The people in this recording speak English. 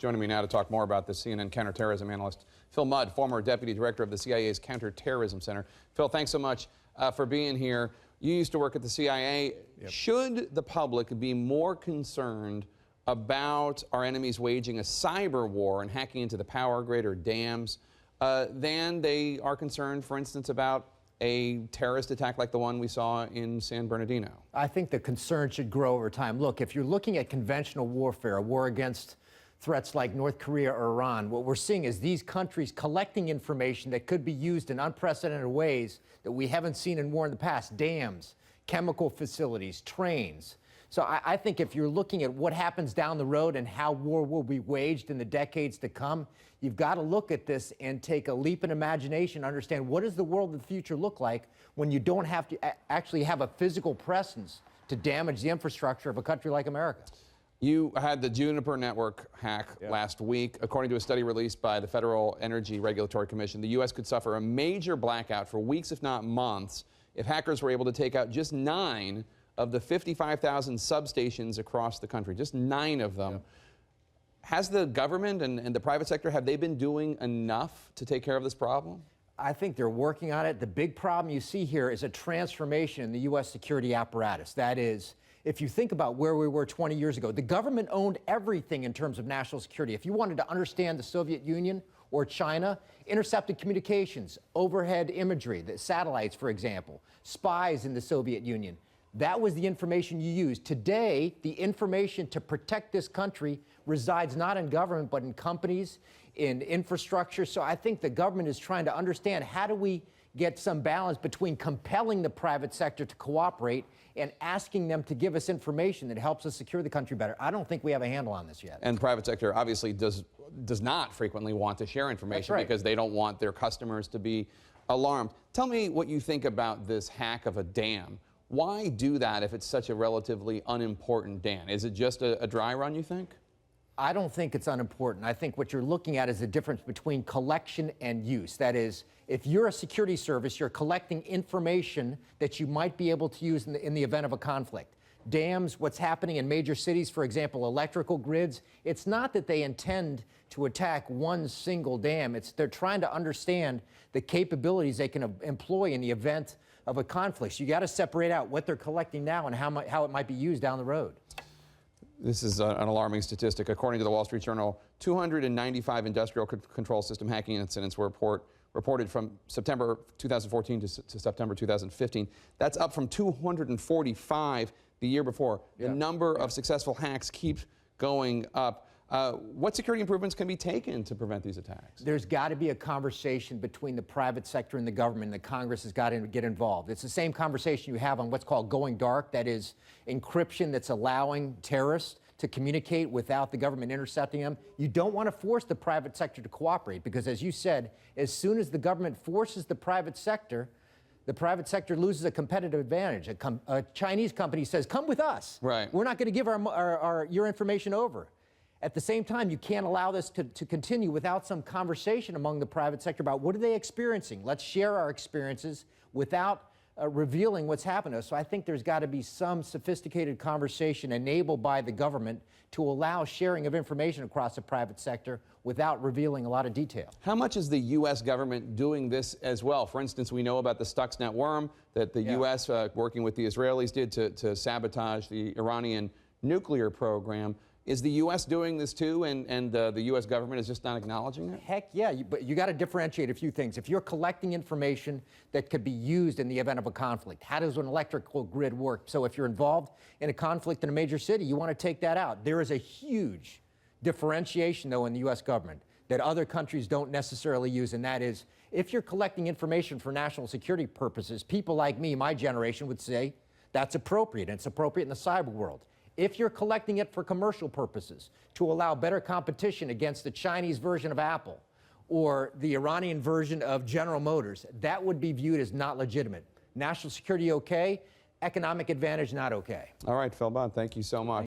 Joining me now to talk more about this, CNN counterterrorism analyst Phil Mudd, former deputy director of the CIA's Counterterrorism Center. Phil, thanks so much for being here. You used to work at the CIA. Yep. Should the public be more concerned about our enemies waging a cyber war and hacking into the power grid or dams than they are concerned, for instance, about a terrorist attack like the one we saw in San Bernardino? I think the concern should grow over time. Look, if you're looking at conventional warfare, a war against threats like North Korea or Iran, what we're seeing is these countries collecting information that could be used in unprecedented ways that we haven't seen in war in the past. Dams, chemical facilities, trains. So I think if you're looking at what happens down the road and how war will be waged in the decades to come, you've got to look at this and take a leap in imagination, understand what does the world of the future look like when you don't have to actually have a physical presence to damage the infrastructure of a country like America. You had the Juniper Network hack last week. According to a study released by the Federal Energy Regulatory Commission, the U.S. could suffer a major blackout for weeks, if not months, if hackers were able to take out just 9 of the 55,000 substations across the country, just 9 of them. Has the government and the private sector, have they been doing enough to take care of this problem? I think they're working on it. The big problem you see here is a transformation in the U.S. security apparatus. That is, if you think about where we were 20 years ago, the government owned everything in terms of national security. If you wanted to understand the Soviet Union or China, intercepted communications, overhead imagery, the satellites, for example, spies in the Soviet Union, that was the information you used. Today, the information to protect this country resides not in government, but in companies, in infrastructure. So I think the government is trying to understand, how do we get some balance between compelling the private sector to cooperate and asking them to give us information that helps us secure the country better? I don't think we have a handle on this yet. And private sector obviously does not frequently want to share information because they don't want their customers to be alarmed. Tell me what you think about this hack of a dam. Why do that if it's such a relatively unimportant dam? Is it just a dry run, you think? I don't think it's unimportant. I think what you're looking at is the difference between collection and use. That is, if you're a security service, you're collecting information that you might be able to use in the event of a conflict. Dams, what's happening in major cities, for example, electrical grids, it's not that they intend to attack one single dam. They're trying to understand the capabilities they can employ in the event of a conflict. So you got to separate out what they're collecting now and how it might be used down the road. This is an alarming statistic. According to the Wall Street Journal, 295 industrial control system hacking incidents were reported from September 2014 to September 2015. That's up from 245 the year before. The number of successful hacks keeps going up. What security improvements can be taken to prevent these attacks? There's got to be a conversation between the private sector and the government, and the Congress has got to get involved. It's the same conversation you have on what's called going dark, that is encryption that's allowing terrorists to communicate without the government intercepting them. You don't want to force the private sector to cooperate because, as you said, as soon as the government forces the private sector loses a competitive advantage. A Chinese company says, come with us. Right. We're not going to give your information over. At the same time, you can't allow this to continue without some conversation among the private sector about what are they experiencing. Let's share our experiences without revealing what's happened to us. So I think there's got to be some sophisticated conversation enabled by the government to allow sharing of information across the private sector without revealing a lot of detail. How much is the U.S. government doing this as well? For instance, we know about the Stuxnet worm that the U.S. Working with the Israelis did to sabotage the Iranian nuclear program. Is the U.S. doing this too, and the U.S. government is just not acknowledging it? Heck yeah, but you got to differentiate a few things. If you're collecting information that could be used in the event of a conflict, how does an electrical grid work? So if you're involved in a conflict in a major city, you want to take that out. There is a huge differentiation, though, in the U.S. government that other countries don't necessarily use, and that is, if you're collecting information for national security purposes, people like me, my generation, would say that's appropriate, and it's appropriate in the cyber world. If you're collecting it for commercial purposes, to allow better competition against the Chinese version of Apple or the Iranian version of General Motors, that would be viewed as not legitimate. National security, okay. Economic advantage, not okay. All right, Phil Mudd, thank you so much.